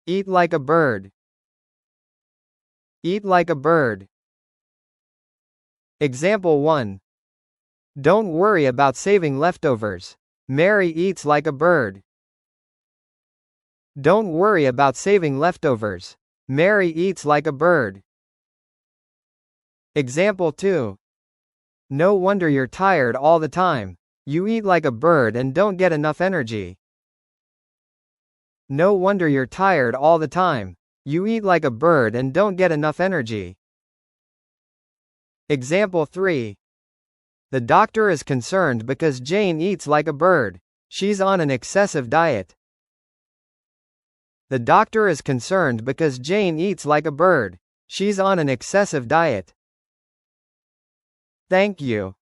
Eat like a bird. Eat like a bird. Example 1. Don't worry about saving leftovers. Mary eats like a bird. Don't worry about saving leftovers. Mary eats like a bird. Example 2. No wonder you're tired all the time. You eat like a bird and don't get enough energy. No wonder you're tired all the time. You eat like a bird and don't get enough energy. Example 3. The doctor is concerned because Jane eats like a bird. She's on an excessive diet. The doctor is concerned because Jane eats like a bird. She's on an excessive diet. Thank you.